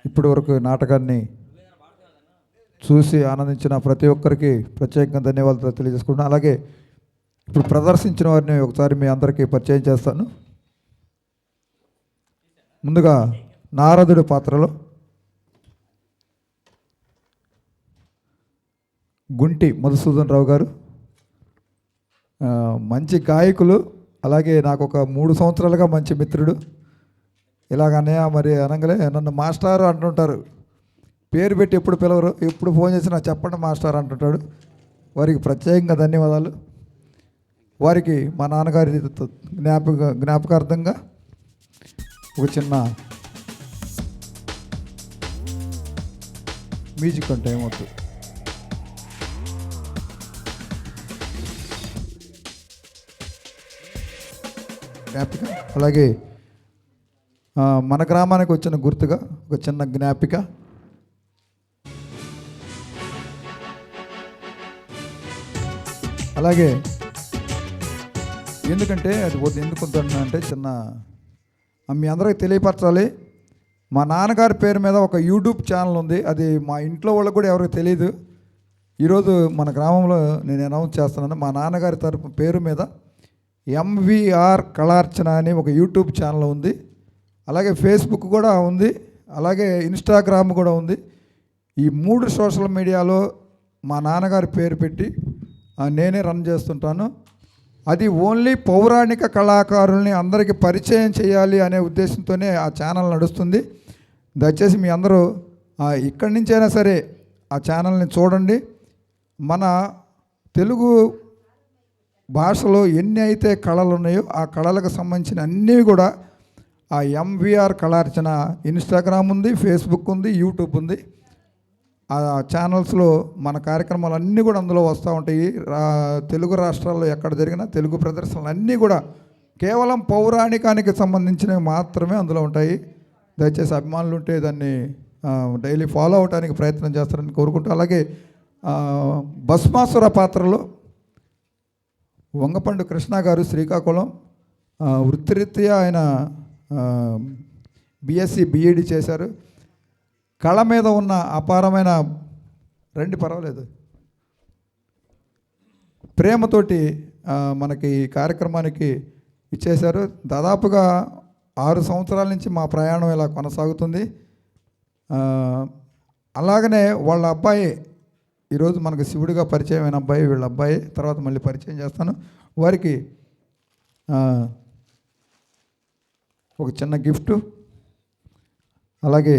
ఇప్పటి వరకు నాటకాన్ని చూసి ఆనందించిన ప్రతి ఒక్కరికి ప్రత్యేకంగా ధన్యవాదాలు తెలియజేసుకుంటున్నాను. అలాగే ఇప్పుడు ప్రదర్శించిన వారిని ఒకసారి మీ అందరికీ పరిచయం చేస్తాను. ముందుగా నారదుడి పాత్రలో గుంటి మధుసూదన్ రావు గారు, మంచి గాయకులు, అలాగే నాకు ఒక 3 సంవత్సరాలుగా మంచి మిత్రుడు. ఇలాగనే మరి అనగానే నన్ను మాస్టారు అంటుంటారు, పేరు పెట్టి ఎప్పుడు పిలవరు, ఎప్పుడు ఫోన్ చేసినా చెప్పండి మాస్టర్ అంటుంటాడు. వారికి ప్రత్యేకంగా ధన్యవాదాలు. వారికి మా నాన్నగారి జ్ఞాపకార్థంగా ఒక చిన్న మ్యూజిక్ అంటే ఏమవుతుంది. జ్ఞాపిక, అలాగే మన గ్రామానికి వచ్చిన గుర్తుగా ఒక చిన్న జ్ఞాపిక. అలాగే ఎందుకంటే అది ఎందుకు అంటే చిన్న మీ అందరికీ తెలియపరచాలి. మా నాన్నగారి పేరు మీద ఒక యూట్యూబ్ ఛానల్ ఉంది. అది మా ఇంట్లో వాళ్ళకు కూడా ఎవరికి తెలియదు. ఈరోజు మన గ్రామంలో నేను అనౌన్స్ చేస్తున్నాను. మా నాన్నగారి తరపు పేరు మీద ఎంవిఆర్ కళార్చన అని ఒక యూట్యూబ్ ఛానల్ ఉంది. అలాగే ఫేస్బుక్ కూడా ఉంది, అలాగే ఇన్స్టాగ్రామ్ కూడా ఉంది. ఈ 3 సోషల్ మీడియాలో మా నాన్నగారి పేరు పెట్టి నేనే రన్ చేస్తుంటాను. అది ఓన్లీ పౌరాణిక కళాకారుల్ని అందరికీ పరిచయం చేయాలి అనే ఉద్దేశంతోనే ఆ ఛానల్ నడుస్తుంది. దయచేసి మీ అందరూ ఇక్కడి నుంచైనా సరే ఆ ఛానల్ని చూడండి. మన తెలుగు భాషలో ఎన్ని అయితే కళలు ఉన్నాయో ఆ కళలకు సంబంధించిన అన్నీ కూడా ఆ ఎంవిఆర్ కళార్చన ఇన్స్టాగ్రామ్ ఉంది, ఫేస్బుక్ ఉంది, యూట్యూబ్ ఉంది. ఆ ఛానల్స్లో మన కార్యక్రమాలు అన్నీ కూడా అందులో వస్తూ ఉంటాయి. తెలుగు రాష్ట్రాల్లో ఎక్కడ జరిగినా తెలుగు ప్రదర్శనలు అన్నీ కూడా కేవలం పౌరాణికానికి సంబంధించినవి మాత్రమే అందులో ఉంటాయి. దయచేసి అభిమానులు ఉంటే దాన్ని డైలీ ఫాలో అవడానికి ప్రయత్నం చేస్తారని కోరుకుంటూ, అలాగే భస్మాసుర పాత్రలో వంగపండు కృష్ణ గారు శ్రీకాకుళం, వృత్తిరీత్యా ఆయన బిఎస్సి బిఈడి చేశారు. కళ మీద ఉన్న అపారమైన పర్వాలేదు ప్రేమతోటి మనకి కార్యక్రమానికి ఇచ్చేశారు. దాదాపుగా 6 సంవత్సరాల నుంచి మా ప్రయాణం ఇలా కొనసాగుతుంది. అలాగనే వాళ్ళ అబ్బాయి ఈరోజు మనకు శివుడిగా పరిచయమైన అబ్బాయి, వీళ్ళ అబ్బాయి తర్వాత మళ్ళీ పరిచయం చేస్తాను. వారికి ఒక చిన్న గిఫ్ట్, అలాగే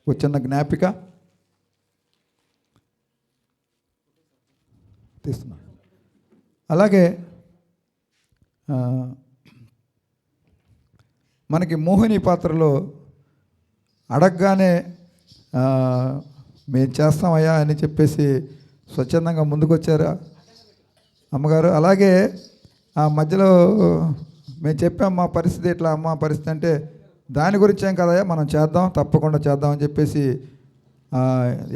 ఒక చిన్న జ్ఞాపిక తీస్తున్నా. అలాగే మనకి మోహిని పాత్రలో అడగగానే మేము చేస్తామయ్యా అని చెప్పేసి స్వచ్ఛందంగా ముందుకొచ్చారు అమ్మగారు. అలాగే ఆ మధ్యలో మేము చెప్పాం మా పరిస్థితి ఇట్లా, అమ్మ పరిస్థితి అంటే దాని గురించి ఏం కదయ్యా మనం చేద్దాం, తప్పకుండా చేద్దామని చెప్పేసి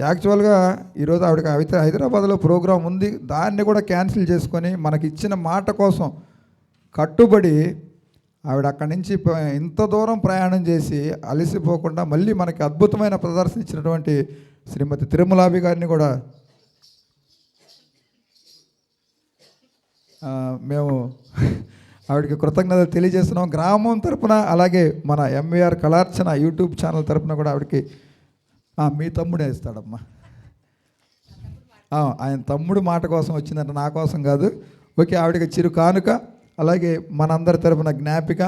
యాక్చువల్గా ఈరోజు ఆవిడకి హైదరాబాద్లో ప్రోగ్రాం ఉంది, దాన్ని కూడా క్యాన్సిల్ చేసుకొని మనకి ఇచ్చిన మాట కోసం కట్టుబడి ఆవిడ అక్కడి నుంచి ఇంత దూరం ప్రయాణం చేసి అలసిపోకుండా మళ్ళీ మనకి అద్భుతమైన ప్రదర్శన ఇచ్చినటువంటి శ్రీమతి తిరుమలాభి గారిని కూడా మేము ఆవిడకి కృతజ్ఞతలు తెలియజేస్తున్నాం గ్రామం తరపున. అలాగే మన ఎంవిఆర్ కళార్చన యూట్యూబ్ ఛానల్ తరపున కూడా ఆవిడకి మీ తమ్ముడే ఇస్తాడమ్మా, ఆయన తమ్ముడు మాట కోసం వచ్చిందంటే నా కోసం కాదు. ఓకే, ఆవిడకి చిరు కానుక, అలాగే మనందరి తరపున జ్ఞాపిక.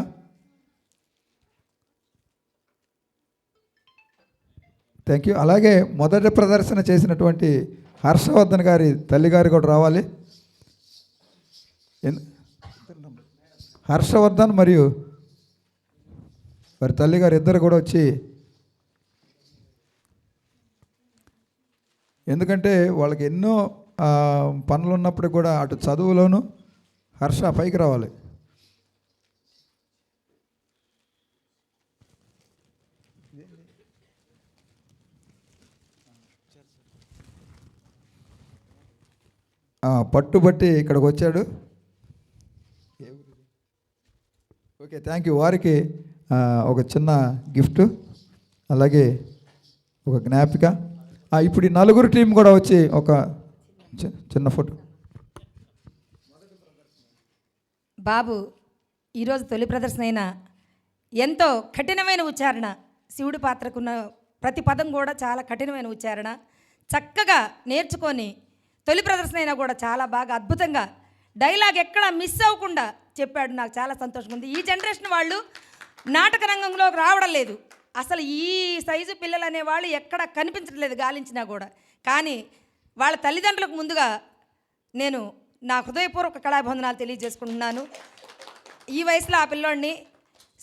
Thank you. అలాగే మొదటి ప్రదర్శన చేసినటువంటి హర్షవర్ధన్ గారి తల్లిగారు కూడా రావాలి. హర్షవర్ధన్ మరియు వారి తల్లిగారు ఇద్దరు కూడా వచ్చి, ఎందుకంటే వాళ్ళకి ఎన్నో పనులు ఉన్నప్పుడు కూడా అటు చదువులోను హర్ష పైకి రావాలి. పట్టుబట్టి ఇక్కడికి వచ్చాడు. Okay, thank you. వారికి ఒక చిన్న గిఫ్ట్, అలాగే ఒక జ్ఞాపిక. ఇప్పుడు ఈ నలుగురు టీం కూడా వచ్చి ఒక చిన్న ఫోటో. బాబు ఈరోజు తొలి ప్రదర్శన అయినా ఎంతో కఠినమైన ఉచ్చారణ, శివుడి పాత్రకున్న ప్రతి పదం కూడా చాలా కఠినమైన ఉచ్చారణ, చక్కగా నేర్చుకొని తొలి ప్రదర్శన అయినా కూడా చాలా బాగా అద్భుతంగా డైలాగ్ ఎక్కడ మిస్ అవ్వకుండా చెప్పాడు. నాకు చాలా సంతోషంగా ఉంది. ఈ జనరేషన్ వాళ్ళు నాటక రంగంలోకి రావడం లేదు. అసలు ఈ సైజు పిల్లలు అనేవాళ్ళు ఎక్కడ కనిపించట్లేదు గాలించినా కూడా. కానీ వాళ్ళ తల్లిదండ్రులకు ముందుగా నేను నా హృదయపూర్వక కళాభివందనాలు తెలియజేసుకుంటున్నాను. ఈ వయసులో ఆ పిల్లోడిని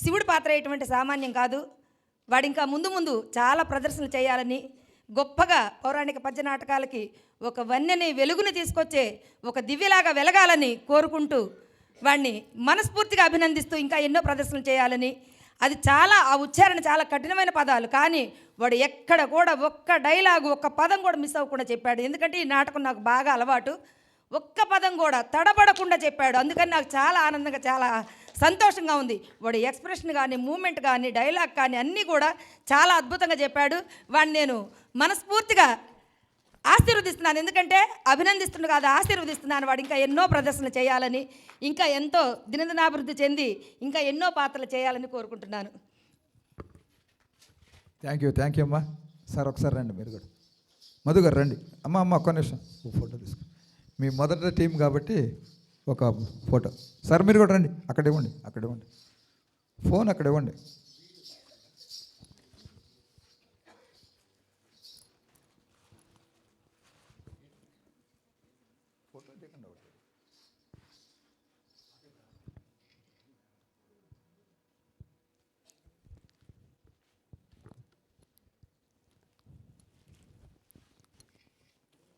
శివుడి పాత్ర అయ్యేటువంటి సామాన్యం కాదు. వాడు ఇంకా ముందు ముందు చాలా ప్రదర్శనలు చేయాలని, గొప్పగా పౌరాణిక పద్య నాటకాలకి ఒక వన్నెని వెలుగుని తీసుకొచ్చే ఒక దివ్యలాగా వెలగాలని కోరుకుంటూ వాడిని మనస్ఫూర్తిగా అభినందిస్తూ ఇంకా ఎన్నో ప్రదర్శనలు చేయాలని. అది చాలా, ఆ ఉచ్చారణ చాలా కఠినమైన పదాలు, కానీ వాడు ఎక్కడ కూడా ఒక్క డైలాగు ఒక్క పదం కూడా మిస్ అవ్వకుండా చెప్పాడు. ఎందుకంటే ఈ నాటకం నాకు బాగా అలవాటు. ఒక్క పదం కూడా తడబడకుండా చెప్పాడు. అందుకని నాకు చాలా ఆనందంగా, చాలా సంతోషంగా ఉంది. వాడి ఎక్స్ప్రెషన్ కానీ, మూమెంట్ కానీ, డైలాగ్ కానీ అన్నీ కూడా చాలా అద్భుతంగా చెప్పాడు. వాడిని నేను మనస్ఫూర్తిగా ఆశీర్వదిస్తున్నాను. ఎందుకంటే అభినందిస్తున్నాను కాదు, ఆశీర్వదిస్తున్నాను. వాడు ఇంకా ఎన్నో ప్రదర్శనలు చేయాలని, ఇంకా ఎంతో దినదినాభివృద్ధి చెంది ఇంకా ఎన్నో పాత్రలు చేయాలని కోరుకుంటున్నాను. థ్యాంక్ యూ అమ్మా. సార్ ఒకసారి రండి, మీరు కూడా. మధు గారు రండి. అమ్మ ఒక్క నిమిషం ఫోటో తీసుకో. మీ మొదటి టీం కాబట్టి ఒక ఫోటో. సార్ మీరు కూడా రండి. అక్కడ ఇవ్వండి ఫోన్ అక్కడ ఇవ్వండి.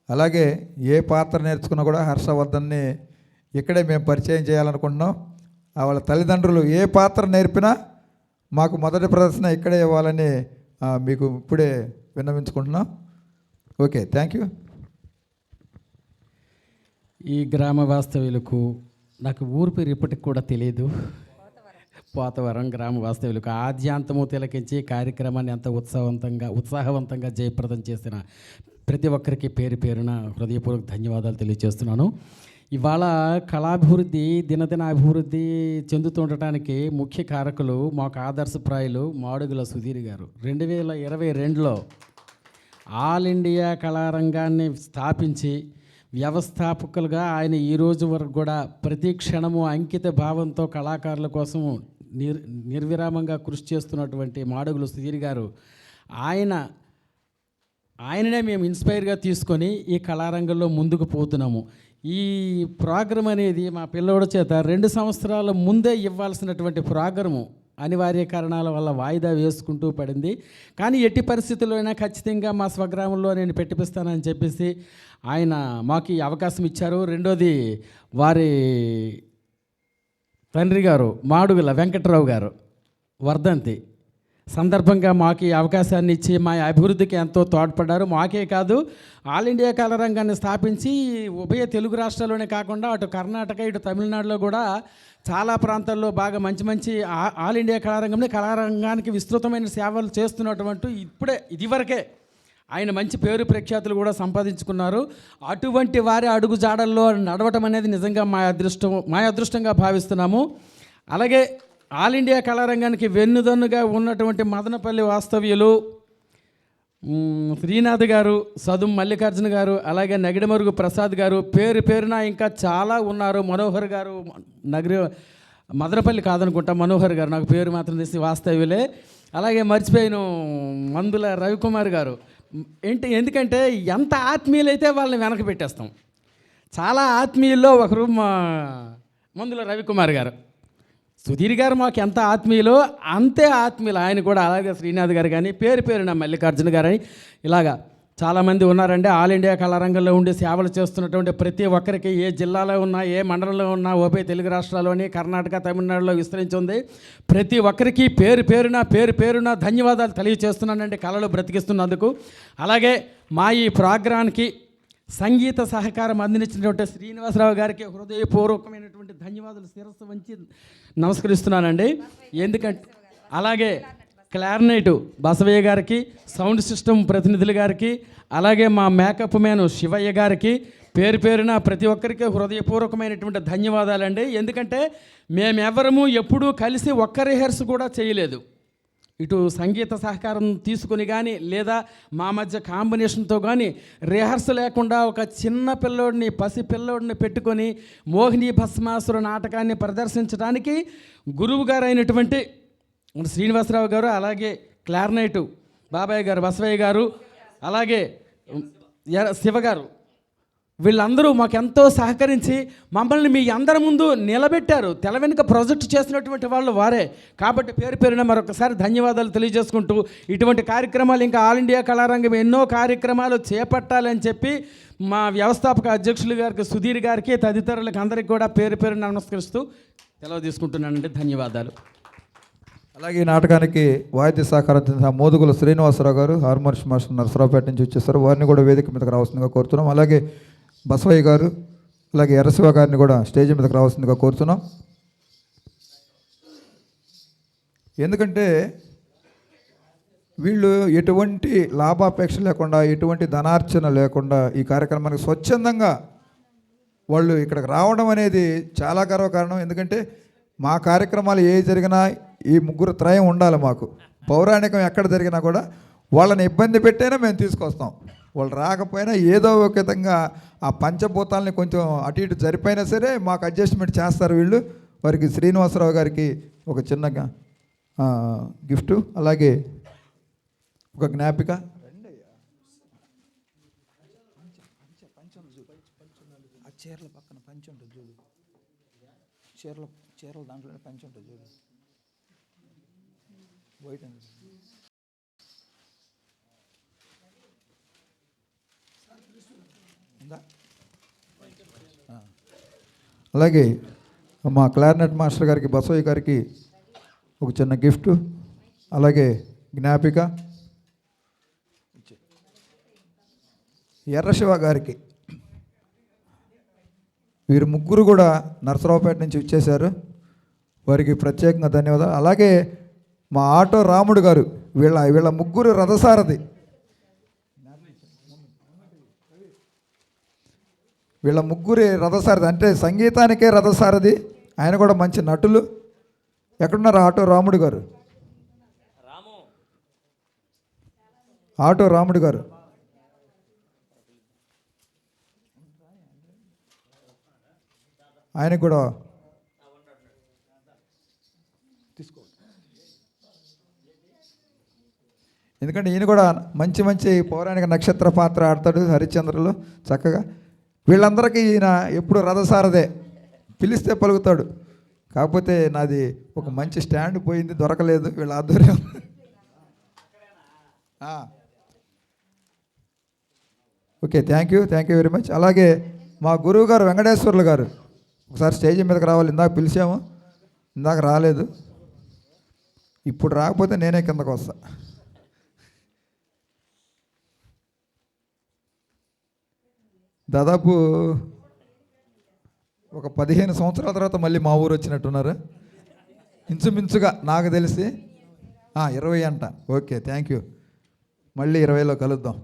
అలాగే ఏ పాత్ర నేర్చుకున్నా కూడా హర్షవర్ధన్ని ఇక్కడే మేము పరిచయం చేయాలనుకుంటున్నాం. వాళ్ళ తల్లిదండ్రులు ఏ పాత్ర నేర్పినా మాకు మొదటి ప్రదర్శన ఇక్కడే ఇవ్వాలని మీకు ఇప్పుడే విన్నవించుకుంటున్నాం. Okay, thank you. ఈ గ్రామ వాస్తవ్యులకు, నాకు ఊరు పేరు ఇప్పటికి కూడా తెలియదు, పోతవరం గ్రామ వాస్తవ్యులకు ఆద్యాంతము తిలకించి కార్యక్రమాన్ని ఎంత ఉత్సాహవంతంగా జయప్రదం చేసిన ప్రతి ఒక్కరికి పేరు పేరున హృదయపూర్వక ధన్యవాదాలు తెలియజేస్తున్నాను. ఇవాళ కళాభివృద్ధి దినదిన అభివృద్ధి చెందుతుండటానికి ముఖ్య కారకులు మాకు ఆదర్శప్రాయులు మాడుగుల సుధీర్ గారు. 2022లో ఆల్ ఇండియా కళారంగాన్ని స్థాపించి వ్యవస్థాపకులుగా ఆయన ఈ రోజు వరకు కూడా ప్రతి క్షణము అంకిత భావంతో కళాకారుల కోసం నిర్విరామంగా కృషి చేస్తున్నటువంటి మాడుగుల సుధీర్ గారు, ఆయననే మేము ఇన్స్పైర్గా తీసుకొని ఈ కళారంగంలో ముందుకు పోతున్నాము. ఈ ప్రోగ్రాం అనేది మా పిల్లోడి చేత 2 సంవత్సరాల ముందే ఇవ్వాల్సినటువంటి ప్రోగ్రాము అనివార్య కారణాల వల్ల వాయిదా వేసుకుంటూ పడింది. కానీ ఎట్టి పరిస్థితుల్లోనైనా ఖచ్చితంగా మా స్వగ్రామంలో నేను పెట్టిపిస్తానని చెప్పేసి ఆయన మాకు ఈ అవకాశం ఇచ్చారు. రెండోది వారి తండ్రి గారు మాడుగుల వెంకట్రావు గారు వర్ధంతి సందర్భంగా మాకు ఈ అవకాశాన్ని ఇచ్చి మా అభివృద్ధికి ఎంతో తోడ్పడ్డారు. మాకే కాదు, ఆల్ ఇండియా కళారంగాన్ని స్థాపించి ఉభయ తెలుగు రాష్ట్రాల్లోనే కాకుండా అటు కర్ణాటక ఇటు తమిళనాడులో కూడా చాలా ప్రాంతాల్లో బాగా మంచి ఆల్ ఇండియా కళారంగానికి విస్తృతమైన సేవలు చేస్తున్నటువంటి ఇదివరకే ఆయన మంచి పేరు ప్రఖ్యాతులు కూడా సంపాదించుకున్నారు. అటువంటి వారి అడుగు జాడల్లో నడవటం అనేది నిజంగా మా అదృష్టంగా భావిస్తున్నాము. అలాగే ఆల్ ఇండియా కళారంగానికి వెన్నుదన్నుగా ఉన్నటువంటి మదనపల్లి వాస్తవ్యులు శ్రీనాథ్ గారు, సదుం మల్లికార్జున గారు, అలాగే నగిడమరుగు ప్రసాద్ గారు, పేరున ఇంకా చాలా ఉన్నారు. మనోహర్ గారు, మదనపల్లి కాదనుకుంటా, మనోహర్ గారు, నాకు పేరు మాత్రం తెలిసి వాస్తవ్యులే. అలాగే మర్చిపోయిన మందుల రవికుమార్ గారు. ఎందుకంటే ఎంత ఆత్మీయులైతే వాళ్ళని వెనక పెట్టేస్తాం. చాలా ఆత్మీయుల్లో ఒకరు మందుల రవికుమార్ గారు. సుధీర్ గారు మాకు ఎంత ఆత్మీయులో అంతే ఆత్మీయులు ఆయన కూడా. అలాగే శ్రీనాథ్ గారు కానీ, పేరున మల్లికార్జున గారు అని ఇలాగా చాలామంది ఉన్నారండి. ఆల్ ఇండియా కళారంగంలో ఉండి సేవలు చేస్తున్నటువంటి ప్రతి ఒక్కరికి, ఏ జిల్లాలో ఉన్నా, ఏ మండలంలో ఉన్నా, ఉభయ తెలుగు రాష్ట్రాల్లోని, కర్ణాటక, తమిళనాడులో విస్తరించి ఉంది. ప్రతి ఒక్కరికి పేరున ధన్యవాదాలు తెలియజేస్తున్నానండి కళలు బ్రతికిస్తున్నందుకు. అలాగే మా ఈ ప్రోగ్రాంకి సంగీత సహకారం అందించినటువంటి శ్రీనివాసరావు గారికి హృదయపూర్వకమైనటువంటి ధన్యవాదాలు శిరస్సు వంచి నమస్కరిస్తున్నానండి. ఎందుకంటే అలాగే క్లారినైట్ బసవయ్య గారికి, సౌండ్ సిస్టమ్ ప్రతినిధుల గారికి, అలాగే మా మేకప్ మ్యాన్ శివయ్య గారికి పేరు పేరున ప్రతి ఒక్కరికి హృదయపూర్వకమైనటువంటి ధన్యవాదాలండి. ఎందుకంటే మేమెవరము ఎప్పుడూ కలిసి ఒక్క రిహర్స్ కూడా చేయలేదు. ఇటు సంగీత సహకారం తీసుకుని కానీ లేదా మా మధ్య కాంబినేషన్తో కానీ రిహర్స్ లేకుండా ఒక చిన్న పిల్లోడిని పసి పిల్లోడిని పెట్టుకొని మోహిని భస్మాసుర నాటకాన్ని ప్రదర్శించడానికి గురువు గారు అయినటువంటి శ్రీనివాసరావు గారు, అలాగే క్లారినైట్ బాబాయ్ గారు బసవయ్య గారు, అలాగే శివ గారు, వీళ్ళందరూ మాకు ఎంతో సహకరించి మమ్మల్ని మీ అందరి ముందు నిలబెట్టారు. తెల వెనుక ప్రాజెక్ట్ చేసినటువంటి వాళ్ళు వారే. కాబట్టి పేరు పేరున మరొకసారి ధన్యవాదాలు తెలియజేసుకుంటూ ఇటువంటి కార్యక్రమాలు ఇంకా ఆల్ ఇండియా కళారంగం ఎన్నో కార్యక్రమాలు చేపట్టాలని చెప్పి మా వ్యవస్థాపక అధ్యక్షులు గారికి, సుధీర్ గారికి, తదితరులకు అందరికీ కూడా పేరు పేరున నమస్కరిస్తూ సెలవు తీసుకుంటున్నానండి. ధన్యవాదాలు. అలాగే ఈ నాటకానికి వాయిద్య సహకారం అందించిన మోదుగుల శ్రీనివాసరావు గారు, హార్మోనియం మాస్టర్ నరసరావుపేట నుంచి వచ్చేసారు. వారిని కూడా వేదిక మీదకి రావాల్సిందిగా కోరుతున్నాం. అలాగే బసవయ్య గారు, అలాగే ఎర్రశివ గారిని కూడా స్టేజ్ మీదకి రావాల్సిందిగా కోరుతున్నాం. ఎందుకంటే వీళ్ళు ఎటువంటి లాభాపేక్ష లేకుండా, ఎటువంటి ధనార్చన లేకుండా ఈ కార్యక్రమానికి స్వచ్ఛందంగా వాళ్ళు ఇక్కడికి రావడం అనేది చాలా గర్వకారణం. ఎందుకంటే మా కార్యక్రమాలు ఏ జరిగినా ఈ ముగ్గురు త్రయం ఉండాలి మాకు. పౌరాణికం ఎక్కడ జరిగినా కూడా వాళ్ళని ఇబ్బంది పెట్టైనా మేము తీసుకొస్తాం. వాళ్ళు రాకపోయినా ఏదో ఒక విధంగా ఆ పంచభూతాలని కొంచెం అటు ఇటు జరిపోయినా సరే మాకు అడ్జస్ట్మెంట్ చేస్తారు వీళ్ళు. వారికి శ్రీనివాసరావు గారికి ఒక చిన్న గిఫ్ట్, అలాగే ఒక జ్ఞాపిక. ఆ చీరల పక్కన పంచి ఉంటుంది చూడు, చీరల దాంట్లోనే పంచి ఉంటుంది చూడు, వైట్ అండి. అలాగే మా క్లారినెట్ మాస్టర్ గారికి, బసవయ్య గారికి ఒక చిన్న గిఫ్ట్, అలాగే జ్ఞాపిక. ఎర్రశివ గారికి, వీరు ముగ్గురు కూడా నరసరావుపేట నుంచి ఇచ్చేశారు. వారికి ప్రత్యేకంగా ధన్యవాదాలు. అలాగే మా ఆటో రాముడు గారు, వీళ్ళ ముగ్గురు రథసారథి. వీళ్ళ ముగ్గురి రథసారథి అంటే సంగీతానికే రథసారథి. ఆయన కూడా మంచి నటులు. ఎక్కడున్నారు ఆటో రాముడు గారు? ఆటో రాముడు గారు ఆయన కూడా తీసుకో. ఎందుకంటే ఈయన కూడా మంచి మంచి పౌరాణిక నక్షత్ర పాత్ర ఆడతాడు హరిశ్చంద్రలో చక్కగా. వీళ్ళందరికీ ఈయన ఎప్పుడు రథసారదే, పిలిస్తే పలుకుతాడు. కాకపోతే నాది ఒక మంచి స్టాండ్ పోయింది, దొరకలేదు వీళ్ళ ఆధ్వర్యం. Okay, thank you very much. అలాగే మా గురువు గారు వెంకటేశ్వర్లు గారు ఒకసారి స్టేజ్ మీదకి రావాలి. ఇందాక పిలిచాము, ఇందాక రాలేదు. ఇప్పుడు రాకపోతే నేనే కిందకు వస్తా. దాదాపు ఒక 15 సంవత్సరాల తర్వాత మళ్ళీ మా ఊరు వచ్చినట్టున్నారు ఇంచుమించుగా నాకు తెలిసి. 20 అంట. Okay, thank you. మళ్ళీ 20లో కలుద్దాం.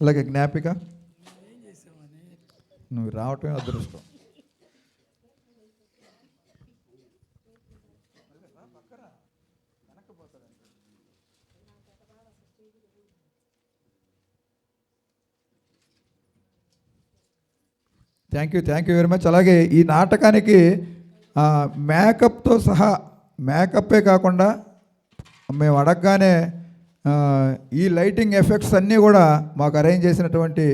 అలాగే జ్ఞాపిక, నువ్వు రావటమే అదృష్టం. Thank you very much. అలాగే ఈ నాటకానికి మేకప్తో సహా, మేకప్పే కాకుండా మేము అడగగానే ఈ లైటింగ్ ఎఫెక్ట్స్ అన్నీ కూడా మాకు అరేంజ్ చేసినటువంటి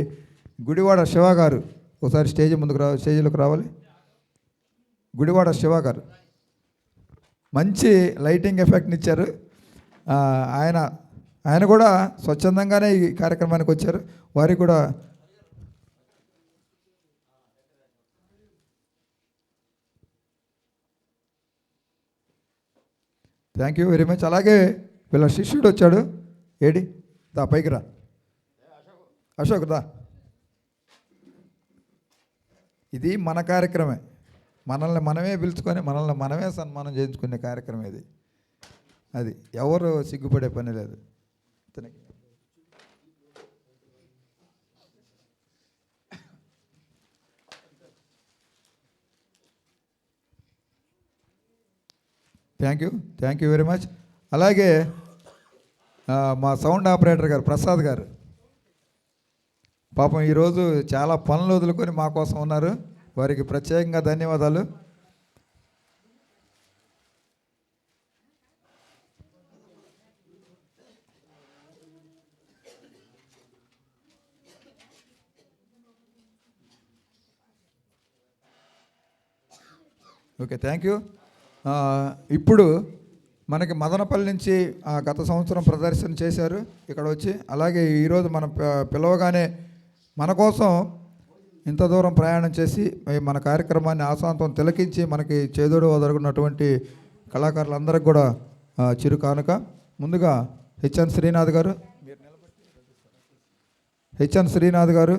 గుడివాడ శివ గారు ఒకసారి స్టేజ్లోకి రావాలి. గుడివాడ శివ గారు మంచి లైటింగ్ ఎఫెక్ట్ని ఇచ్చారు. ఆయన కూడా స్వచ్ఛందంగానే ఈ కార్యక్రమానికి వచ్చారు. వారికి కూడా థ్యాంక్ యూ వెరీ మచ్. అలాగే వీళ్ళ శిష్యుడు వచ్చాడు. ఏడి దా, పైకి రా అశోక్ దా. ఇది మన కార్యక్రమే. మనల్ని మనమే పిలుచుకొని మనల్ని మనమే సన్మానం చేయించుకునే కార్యక్రమం ఇది. అది ఎవరు సిగ్గుపడే పని లేదు. ఇతనికి థ్యాంక్ యూ వెరీ మచ్. అలాగే మా సౌండ్ ఆపరేటర్ గారు ప్రసాద్ గారు పాపం ఈరోజు చాలా పనులు వదులుకొని మా కోసం ఉన్నారు. వారికి ప్రత్యేకంగా ధన్యవాదాలు. Okay, thank you. ఇప్పుడు మనకి మదనపల్లి నుంచి గత సంవత్సరం ప్రదర్శన చేశారు ఇక్కడ వచ్చి. అలాగే ఈరోజు మనం పిలవగానే మన కోసం ఇంత దూరం ప్రయాణం చేసి మన కార్యక్రమాన్ని ఆశాంతం తిలకించి మనకి చేదోడు వదలుకున్నటువంటి కళాకారులందరికీ కూడా చిరు కానుక. ముందుగా హెచ్ఎన్ శ్రీనాథ్ గారు,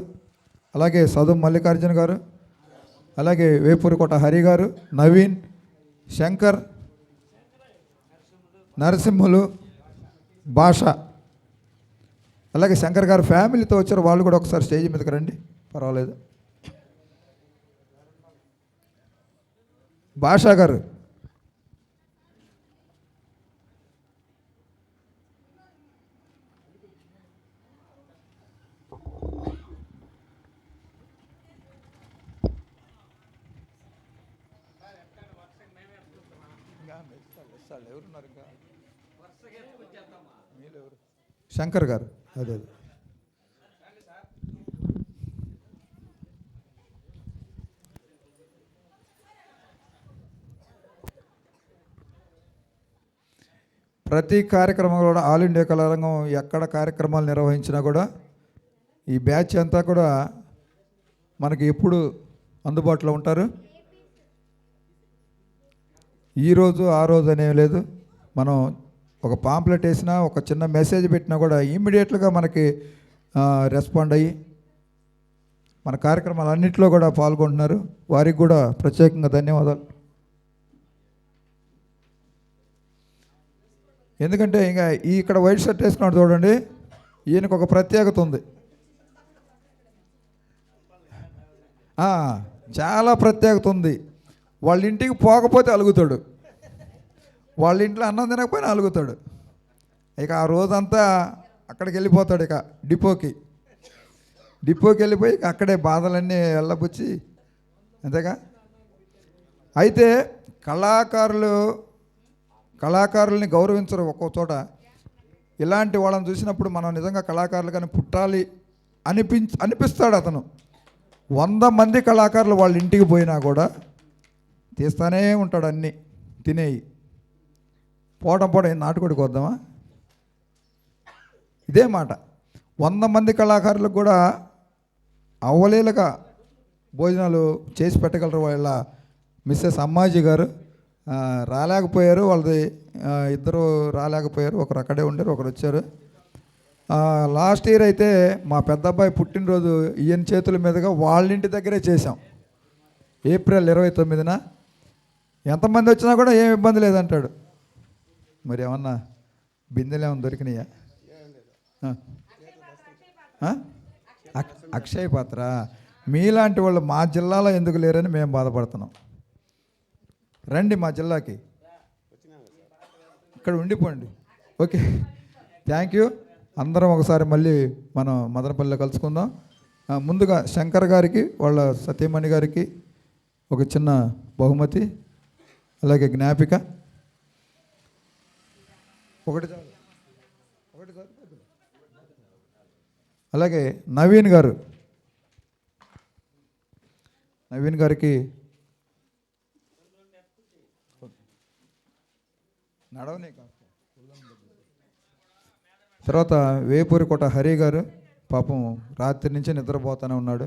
అలాగే సదుం మల్లికార్జున గారు, అలాగే వేపూరికోట హరి గారు, నవీన్, శంకర్, నరసింహులు, భాష, అలాగే శంకర్ గారు ఫ్యామిలీతో వచ్చారు. వాళ్ళు కూడా ఒకసారి స్టేజ్ మీదకి రండి, పర్వాలేదు. భాషా గారు, శంకర్ గారు, అదే ప్రతి కార్యక్రమం కూడా ఆల్ ఇండియా కళారంగం ఎక్కడ కార్యక్రమాలు నిర్వహించినా కూడా ఈ బ్యాచ్ అంతా కూడా మనకి ఎప్పుడు అందుబాటులో ఉంటారు. ఈరోజు ఆ రోజు అనేవి లేదు. మనం ఒక పాంప్లెట్ వేసినా, ఒక చిన్న మెసేజ్ పెట్టినా కూడా ఇమ్మీడియట్గా మనకి రెస్పాండ్ అయ్యి మన కార్యక్రమాలన్నింటిలో కూడా పాల్గొంటున్నారు. వారికి కూడా ప్రత్యేకంగా ధన్యవాదాలు. ఎందుకంటే ఇంకా ఇక్కడ వైట్ షర్ట్ వేసుకున్నాడు చూడండి, ఈయనకు ఒక ప్రత్యేకత ఉంది. చాలా ప్రత్యేకత ఉంది. వాళ్ళ ఇంటికి పోకపోతే అలుగుతాడు, వాళ్ళ ఇంట్లో అన్నం తినకపోయినా అలుగుతాడు. ఇక ఆ రోజంతా అక్కడికి వెళ్ళిపోతాడు, ఇక డిపోకి వెళ్ళిపోయి అక్కడే బాధలన్నీ వెళ్ళబుచ్చి, అంతేగా. అయితే కళాకారుల్ని గౌరవించరు ఒక్కో చోట. ఇలాంటి వాళ్ళని చూసినప్పుడు మనం నిజంగా కళాకారులు కానీ పుట్టాలి అనిపిస్తాడు అతను. 100 మంది కళాకారులు వాళ్ళ ఇంటికి పోయినా కూడా తీస్తానే ఉంటాడు అన్నీ తినేయి. పోవడం నాటుకోడికి వద్దామా, ఇదే మాట. 100 మంది కళాకారులకు కూడా అవలీలగా భోజనాలు చేసి పెట్టగలరు. వాళ్ళ మిస్సెస్ అమ్మాజీ గారు రాలేకపోయారు, వాళ్ళది ఇద్దరు రాలేకపోయారు. ఒకరు అక్కడే ఉండారు, ఒకరు వచ్చారు. లాస్ట్ ఇయర్ అయితే మా పెద్ద అబ్బాయి పుట్టినరోజు ఈయన చేతుల మీదుగా వాళ్ళ ఇంటి దగ్గరే చేసాం. ఏప్రిల్ 29న ఎంతమంది వచ్చినా కూడా ఏం ఇబ్బంది లేదంటాడు. మరి ఏమన్నా బిందెలు ఏమన్నా దొరికినాయా? అక్షయ పాత్ర. మీలాంటి వాళ్ళు మా జిల్లాలో ఎందుకు లేరని మేము బాధపడుతున్నాం. రండి మా జిల్లాకి, ఇక్కడ ఉండిపోండి. Okay, thank you. అందరం ఒకసారి మళ్ళీ మనం మదనపల్లిలో కలుసుకుందాం. ముందుగా శంకర్ గారికి, వాళ్ళ సతీమణి గారికి ఒక చిన్న బహుమతి, అలాగే జ్ఞాపిక ఒకటి చాలు. అలాగే నవీన్ గారికి నడవనే కాస్త. తర్వాత వేపూరికోట హరి గారు పాపం రాత్రి నుంచి నిద్రపోతూనే ఉన్నాడు.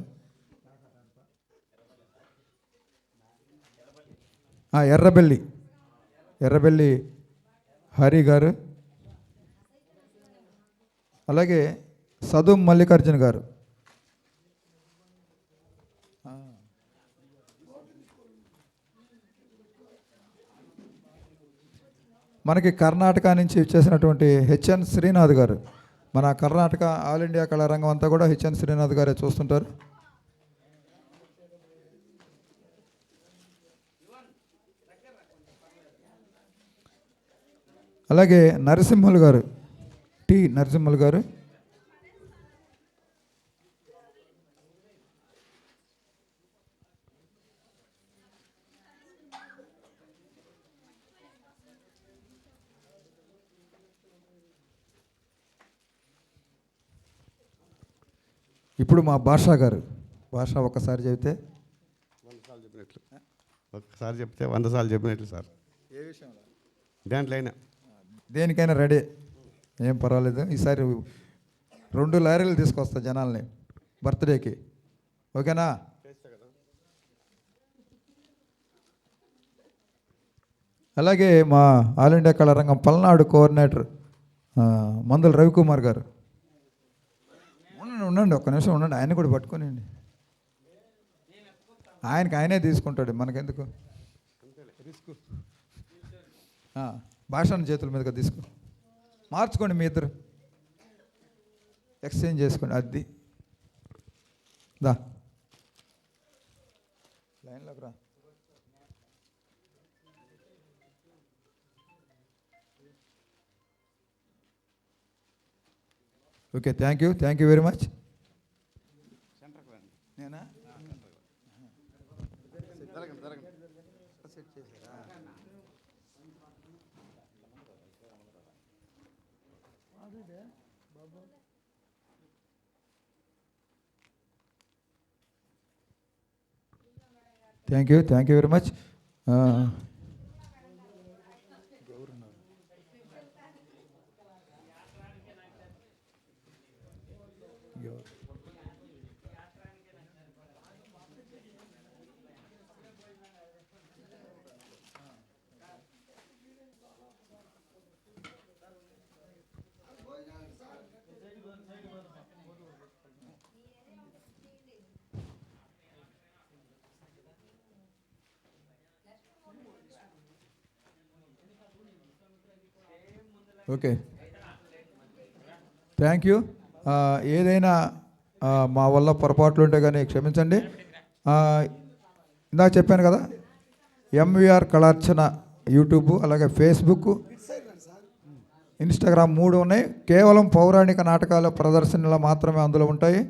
ఎర్రబెల్లి హరి గారు, అలాగే సదుం మల్లికార్జున గారు. మనకి కర్ణాటక నుంచి వచ్చేసినటువంటి హెచ్ఎన్ శ్రీనాథ్ గారు, మన కర్ణాటక ఆల్ ఇండియా కళారంగం అంతా కూడా హెచ్ఎన్ శ్రీనాథ్ గారే చూస్తుంటారు. అలాగే నరసింహులు గారు, టి నరసింహులు గారు, ఇప్పుడు మా భాషా గారు. భాష ఒక్కసారి చెబితే 100 సార్లు చెప్పినట్లు, ఒక్కసారి చెప్తే 100 సార్లు చెప్పినట్లు సార్. ఏ విషయంలో? దాంట్లో అయినా దేనికైనా రెడీ, ఏం పర్వాలేదు. ఈసారి 2 లారీలు తీసుకొస్తా జనాల్ని బర్త్డేకి, ఓకేనా? అలాగే మా ఆల్ ఇండియా కళారంగం పల్నాడు కోఆర్డినేటర్ మందుల రవికుమార్ గారు. ఉండండి ఒక్క నిమిషం ఉండండి, ఆయన కూడా పట్టుకోనండి. ఆయనే తీసుకుంటాడు, మనకెందుకు రిస్క్. భాషను చేతుల మీదుగా తీసుకో, మార్చుకోండి మీ ఇద్దరు, ఎక్స్చేంజ్ చేసుకోండి. అది దా లైన్లోకి రా. Okay, thank you very much. నేనా thank you very much. Okay, thank you. ఏదైనా మా వల్ల పొరపాట్లు ఉంటే కానీ క్షమించండి. ఇందాక చెప్పాను కదా, ఎంవీఆర్ కళార్చన యూట్యూబ్, అలాగే ఫేస్బుక్, ఇన్స్టాగ్రామ్ 3 ఉన్నాయి. కేవలం పౌరాణిక నాటకాల ప్రదర్శనలు మాత్రమే అందులో ఉంటాయి.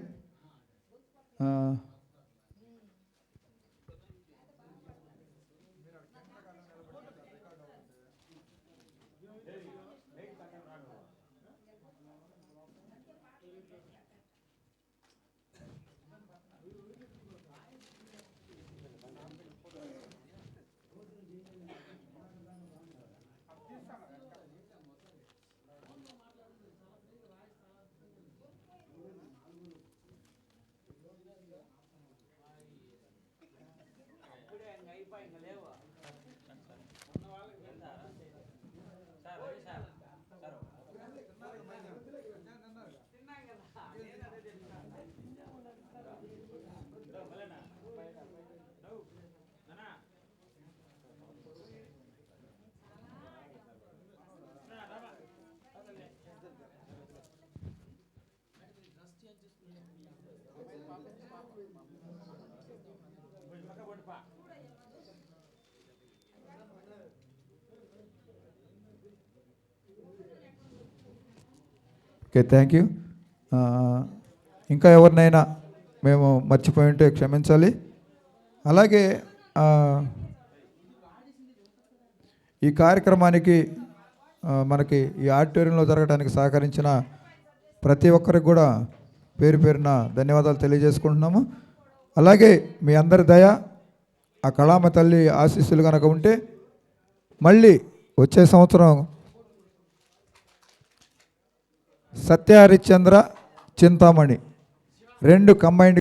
Okay, thank you. ఇంకా ఎవరినైనా మేము మర్చిపోయి ఉంటే క్షమించాలి. అలాగే ఈ కార్యక్రమానికి మనకి ఈ ఆడిటోరియంలో జరగడానికి సహకరించిన ప్రతి ఒక్కరికి కూడా పేరు పేరున ధన్యవాదాలు తెలియజేసుకుంటున్నాము. అలాగే మీ అందరి దయ, ఆ కళామ తల్లి ఆశీస్సులు కనుక ఉంటే మళ్ళీ వచ్చే సంవత్సరం సత్య హరిశ్చంద్ర చింతామణి 2 కంబైన్డ్